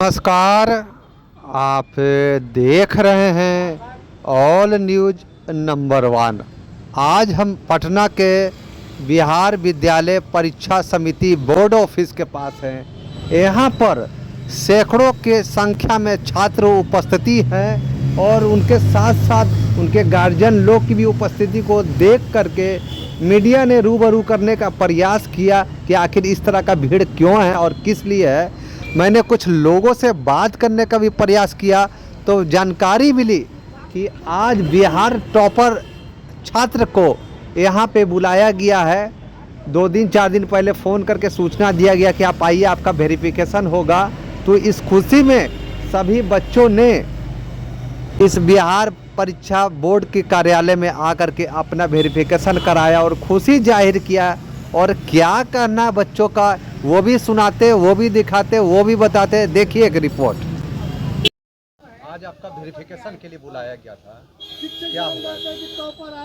नमस्कार। आप देख रहे हैं ऑल न्यूज नंबर 1। आज हम पटना के बिहार विद्यालय परीक्षा समिति बोर्ड ऑफिस के पास हैं। यहाँ पर सैकड़ों के संख्या में छात्र उपस्थिति हैं और उनके साथ साथ उनके गार्जियन लोग की भी उपस्थिति को देख करके मीडिया ने रूबरू करने का प्रयास किया कि आखिर इस तरह का भीड़ क्यों है और किस लिए है। मैंने कुछ लोगों से बात करने का भी प्रयास किया तो जानकारी मिली कि आज बिहार टॉपर छात्र को यहाँ पे बुलाया गया है। 2-4 दिन पहले फ़ोन करके सूचना दिया गया कि आप आइए, आपका वेरिफिकेशन होगा। तो इस खुशी में सभी बच्चों ने इस बिहार परीक्षा बोर्ड के कार्यालय में आकर के अपना वेरिफिकेशन कराया और खुशी जाहिर किया। और क्या करना बच्चों का वो भी सुनाते, वो भी दिखाते, वो भी बताते। देखिए एक रिपोर्ट। आज आपका वेरिफिकेशन के लिए बुलाया गया था, क्या हुआ?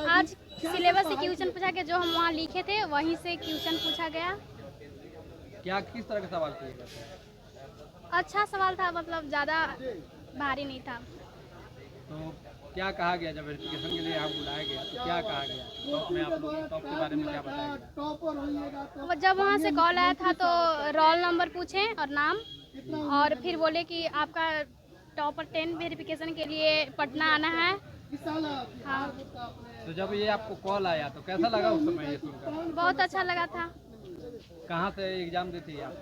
आज सिलेबस से क्वेश्चन पूछा गया, जो हम वहाँ लिखे थे वहीं से क्वेश्चन पूछा गया। क्या किस तरह के सवाल किए गए? अच्छा सवाल था, मतलब ज़्यादा भारी नहीं था। तो क्या कहा गया जब वेरिफिकेशन के लिए यहाँ बुलाया गया तो क्या कहा गया? टॉप में आप लोग टॉप के बारे में क्या बताया गया? जब वहाँ से कॉल आया था तो रोल नंबर पूछे और नाम, और फिर बोले कि आपका टॉपर 10 वेरिफिकेशन के लिए पटना आना है। हाँ। तो जब ये आपको कॉल आया तो कैसा लगा उस समय ये सुनकर? बहुत अच्छा लगा था। कहाँ से एग्जाम दी थी आप?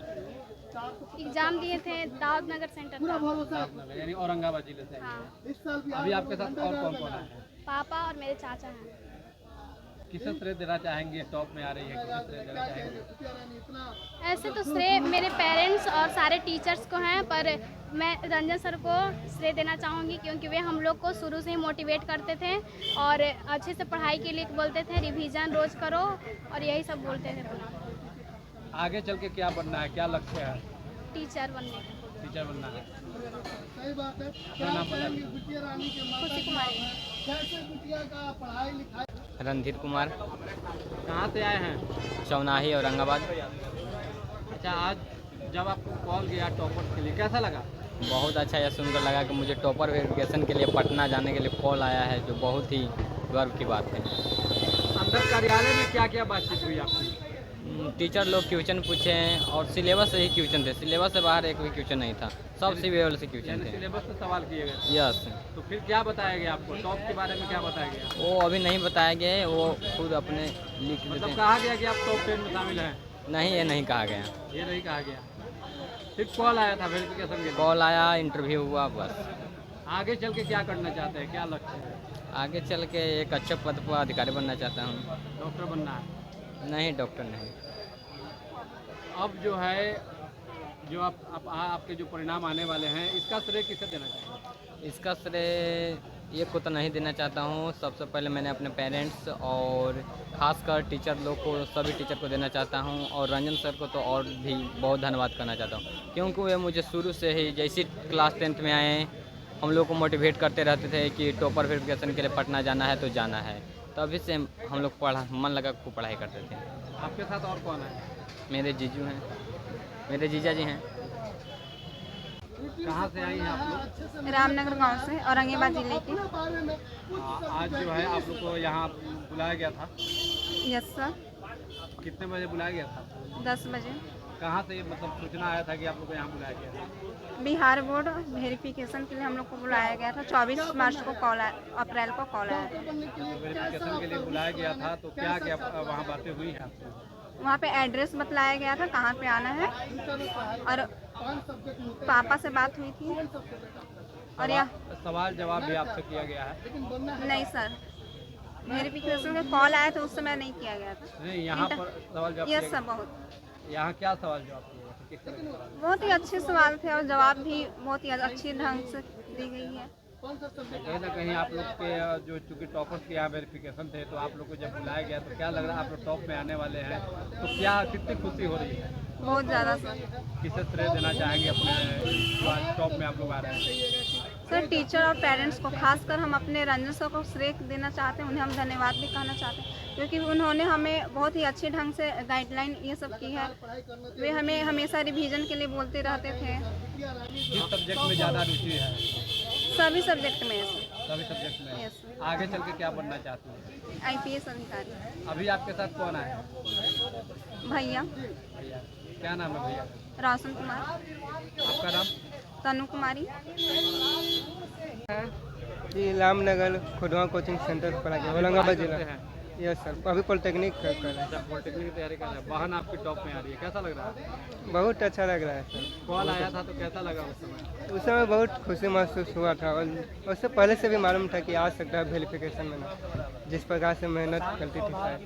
एग्जाम दिए थे दाऊद नगर सेंटर था। दाऊदनगर यानी औरंगाबाद जिले से। हाँ। अभी आपके साथ और कौन कौन है? पापा और मेरे चाचा हैं। किसे श्रेय देना चाहेंगे? टॉप में आ रही है, किसे श्रेय देना चाहेंगे? ऐसे तो श्रेय मेरे पेरेंट्स और सारे टीचर्स को हैं, पर मैं रंजन सर को श्रेय देना चाहूँगी क्योंकि वे हम लोग को शुरू से ही मोटिवेट करते थे और अच्छे से पढ़ाई के लिए बोलते थे, रिवीजन रोज करो और यही सब बोलते थे। आगे चल के क्या बनना है, क्या लक्ष्य है? टीचर बनने का। टीचर बनना है। सही बात है। क्या नाम बताइए? बिटिया रानी के माता खुशी कुमारी। कैसे बिटिया का पढ़ाई लिखाई? रणधीर कुमार, कहाँ से आए हैं? चौनाही औरंगाबाद। अच्छा, आज जब आपको कॉल गया टॉपर के लिए कैसा लगा? बहुत अच्छा यह सुनकर लगा कि मुझे टॉपर वेरिफिकेशन के लिए पटना जाने के लिए कॉल आया है, जो बहुत ही गर्व की बात है। अंदर कार्यालय में क्या क्या बातचीत हुई आपकी? टीचर लोग क्वेश्चन पूछे हैं और सिलेबस से ही क्वेश्चन थे, सिलेबस से बाहर एक भी क्वेश्चन नहीं था, सब सी लेवल से क्वेश्चन थे। सिलेबस से सवाल किए गए? यस। तो फिर क्या बताया गया आपको? टॉप के बारे में क्या बताया गया? वो अभी नहीं बताया गया है, वो खुद अपने लिख देते मतलब हैं। कहा गया कि आप टॉप 10 में शामिल हैं? नहीं, ये नहीं कहा गया। ये नहीं कहा गया। फिर कॉल आया था वेरिफिकेशन के लिए? कॉल आया, इंटरव्यू हुआ, बस। आगे चल के क्या करना चाहते हैं, क्या लक्ष्य है? आगे चल के एक अच्छे पद पर अधिकारी बनना चाहता हूँ। डॉक्टर बनना है? नहीं, डॉक्टर नहीं। अब जो है, जो आपके जो परिणाम आने वाले हैं, इसका श्रेय किसे देना चाहिए? इसका श्रेय ये को तो नहीं देना चाहता हूँ। सबसे पहले मैंने अपने पेरेंट्स और ख़ासकर टीचर लोग को, सभी टीचर को देना चाहता हूँ और रंजन सर को तो और भी बहुत धन्यवाद करना चाहता हूँ, क्योंकि वे मुझे शुरू से ही जैसी क्लास 10th में आए हम लोग को मोटिवेट करते रहते थे कि टॉपर वेरिफिकेशन के लिए पटना जाना है तो जाना है। तभी से हम लोग मन लगा खूब पढ़ाई करते थे। आपके साथ और कौन है? मेरे जीजू हैं, मेरे जीजा जी हैं। कहाँ से आई हैं आप लोग? रामनगर गांव से, औरंगाबाद जिले की। आज जो है आप लोग को यहाँ बुलाया गया था? Yes sir. कितने बजे बुलाया गया था? 10 बजे। कहाँ से मतलब सूचना आया था कि आप लोग को यहाँ बुलाया गया था? बिहार बोर्ड वेरिफिकेशन के लिए हम लोग को बुलाया गया था। 24 मार्च को कॉल आया, अप्रैल को कॉल आया था। वेरिफिकेशन के लिए बुलाया गया था तो क्या क्या वहाँ बातें हुई हैं आपको? वहाँ पे एड्रेस बतलाया गया था कहाँ पे आना है और पापा से बात हुई थी। और यह सवाल जवाब भी आपसे किया गया है? नहीं सर, वेरिफिकेशन का कॉल आया था उस समय नहीं किया गया था। नहीं, यहाँ पर सवाल जवाब यस सर, बहुत। यहाँ क्या सवाल जवाब किए गए थे? किस तरह के सवाल? बहुत ही अच्छे सवाल थे और जवाब भी बहुत ही अच्छी ढंग से दी गई है। कहीं ना कहीं आप लोग के जो चूँकि टॉपर्स के यहाँ वेरिफिकेशन थे तो आप लोग को जब बुलाया गया तो क्या लग रहा है आप लोग टॉप में आने वाले हैं, तो क्या कितनी खुशी हो रही है? बहुत ज़्यादा सर। किसे श्रेय देना चाहेंगे अपने टॉप में आप लोग आ रहे हैं? सर टीचर और पेरेंट्स को, खासकर हम अपने रंजन सर को श्रेय देना चाहते हैं, उन्हें हम धन्यवाद भी कहना चाहते हैं क्योंकि उन्होंने हमें बहुत ही अच्छे ढंग से गाइडलाइन ये सब की है। वे हमें हमेशा रिवीजन के लिए बोलते रहते थे। किस सब्जेक्ट में ज़्यादा रुचि है? सभी सब्जेक्ट में ऐसे सभी सब्जेक्ट में। यस, आगे चल के क्या बनना चाहती हैं? IPS अधिकारी। अभी आपके साथ कौन आया है? भैया भैया, क्या नाम है भैया? रोशन कुमार, आपका नाम? तनु कुमारी। जी रामनगर खुदवा कोचिंग सेंटर पढ़ा गया औरंगाबाद जिला। करते हैं? यस सर, अभी पॉलिटेक्निक कर रहे हैं। अच्छा, पॉलिटेक्निक की तैयारी कर रहे हैं। बहन आपकी टॉप में आ रही है, कैसा लग रहा है? बहुत अच्छा लग रहा है सर। कॉल आया था तो कैसा लगा उस समय? उस समय बहुत खुशी महसूस हुआ था और उससे पहले से भी मालूम था कि आ सकता है वेरिफिकेशन में ना, जिस प्रकार से मेहनत करती थी सर।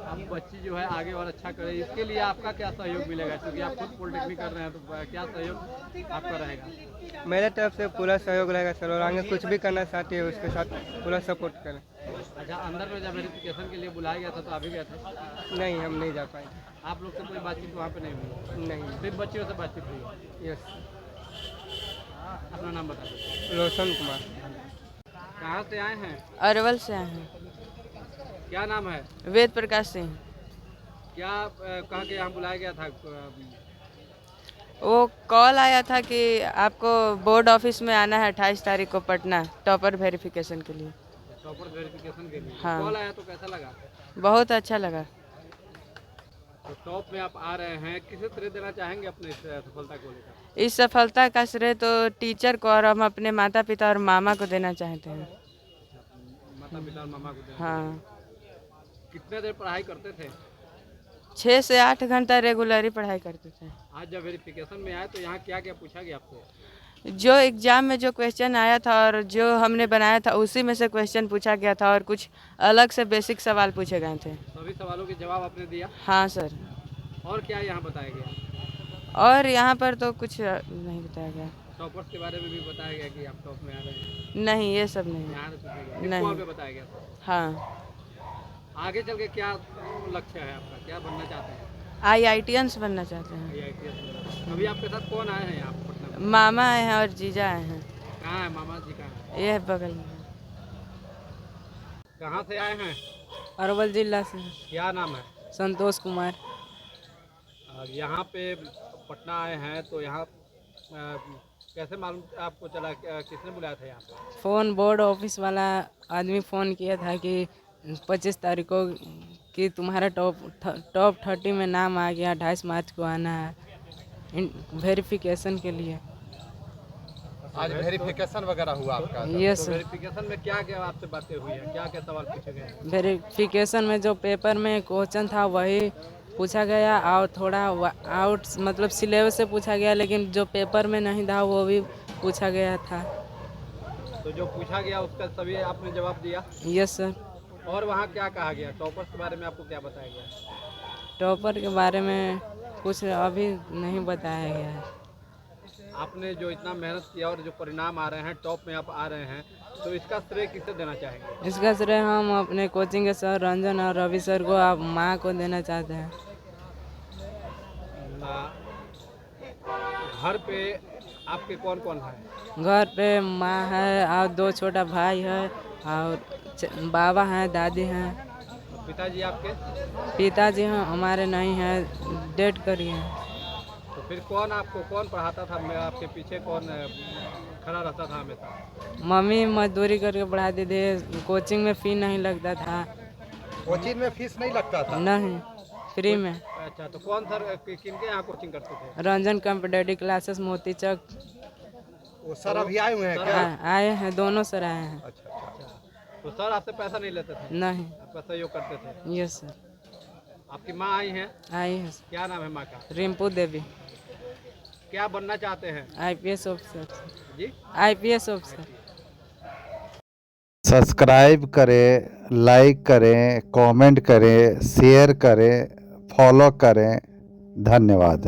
अब बच्ची जो है आगे और अच्छा करे, इसके लिए आपका क्या सहयोग मिलेगा? क्योंकि आप खुद पॉलिटेक्निक कर रहे हैं, तो क्या सहयोग आपका रहेगा? मेरे तरफ से पूरा सहयोग रहेगा सर, और आगे कुछ भी करना चाहती है उसके साथ पूरा सपोर्ट करें। अच्छा, अंदर में जब वेरिफिकेशन के लिए बुलाया गया था तो अभी गए थे? नहीं, हम नहीं जा पाए। आप लोग से कोई बातचीत वहाँ पे नहीं हुई? नहीं। सिर्फ बच्चियों से बातचीत हुई? यस। अपना नाम बता दो। रोशन कुमार। कहाँ से आए हैं? अरवल से आए हैं। क्या नाम है? वेद प्रकाश सिंह। क्या कहाँ के यहाँ बुलाया गया था? वो कॉल आया था कि आपको बोर्ड ऑफिस में आना है 28 तारीख को पटना टॉपर वेरिफिकेशन के लिए। टॉपर वेरिफिकेशन के लिए हाँ। कॉल आया तो कैसा लगा? बहुत अच्छा लगा। तो टॉप में आप आ रहे हैं, किसे श्रेय देना चाहेंगे अपने इस सफलता को लेकर? इस सफलता का श्रेय तो टीचर को और हम अपने माता पिता और मामा को देना चाहते हैं। माता पिता और मामा को देना। हाँ, कितने देर पढ़ाई करते थे? 6 से 8 घंटा रेगुलर ही पढ़ाई करते थे। आज जब वेरिफिकेशन में आए तो यहाँ क्या क्या पूछा गया आपसे? जो एग्ज़ाम में जो क्वेश्चन आया था और जो हमने बनाया था उसी में से क्वेश्चन पूछा गया था और कुछ अलग से बेसिक सवाल पूछे गए थे। सभी सवालों के जवाब आपने दिया? हाँ सर। और क्या यहाँ बताया गया? और यहाँ पर तो कुछ नहीं बताया गया। टॉपर्स के बारे में भी बताया गया कि आप टॉप में आ रहे हैं? नहीं, ये सब नहीं। यहाँ से पूछा गया? किस नहीं। कॉल पे बताया गया था? हाँ, आगे चल के क्या लक्ष्य है आपका? क्या बनना चाहते हैं? IITians बनना चाहते हैं। IITS। अभी आपके साथ कौन आए हैं यहाँ पटना में? मामा आए हैं और जीजा आए हैं। कहाँ है मामा जी? कहाँ है? ये है बगल में। कहाँ से आए हैं? अरवल जिला से। क्या नाम है? संतोष कुमार। और यहाँ पे पटना आए हैं तो यहाँ कैसे मालूम आपको चला? किसने बुलाया था यहाँ पे? फ़ोन बोर्ड ऑफिस वाला आदमी फ़ोन किया था कि 25 तारीख को कि तुम्हारा टॉप 30 में नाम आ गया, 28 मार्च को आना है वेरिफिकेशन के लिए। आज वेरिफिकेशन वगैरह हुआ आपका? यस तो सर। वेरिफिकेशन में क्या क्या आपसे बातें हुई हैं? क्या क्या सवाल पूछे गए हैं? वेरिफिकेशन में जो पेपर में क्वेश्चन था वही पूछा गया और थोड़ा आउट मतलब सिलेबस से पूछा गया, लेकिन जो पेपर में नहीं था वो भी पूछा गया था। तो जो पूछा गया उसका सभी आपने जवाब दिया? Yes sir. और वहाँ क्या कहा गया? टॉपर्स के बारे में आपको क्या बताया गया? टॉपर के बारे में कुछ अभी नहीं बताया गया है। आपने जो इतना मेहनत किया और जो परिणाम आ रहे हैं, टॉप में आप आ रहे हैं, तो इसका श्रेय किसे देना चाहेंगे? इसका श्रेय हम अपने कोचिंग के सर रंजन और रवि सर को, आप माँ को देना चाहते हैं। घर पे आपके कौन कौन है? घर पे माँ है और 2 छोटा भाई है और बाबा हैं, दादी हैं। पिताजी आपके? पिताजी हैं हमारे नहीं हैं, डेट करी हैं। तो फिर कौन आपको कौन पढ़ाता था? आपके पीछे कौन खड़ा रहता था हमेशा? मम्मी मजदूरी करके पढ़ाती थी, कोचिंग में फ़ी नहीं लगता था। कोचिंग में फीस नहीं लगता था? नहीं, फ्री में। अच्छा, तो कौन सर किनके यहाँ कोचिंग करते थे? रंजन कॉम्पिटेटिव क्लासेस मोती चौक। वो सर अभी आए हुए हैं क्या? आए हैं, दोनों सर आए हैं। अच्छा। तो सर आपसे पैसा नहीं लेते थे? नहीं। आपका सहयोग करते थे? Yes sir. आपकी माँ आई हैं? आई है। क्या नाम है माँ का? रिम्पू देवी। क्या बनना चाहते हैं? IPS officer. जी? IPS officer. सब्सक्राइब करें, लाइक करें, कमेंट करें, शेयर करें, फॉलो करें। धन्यवाद।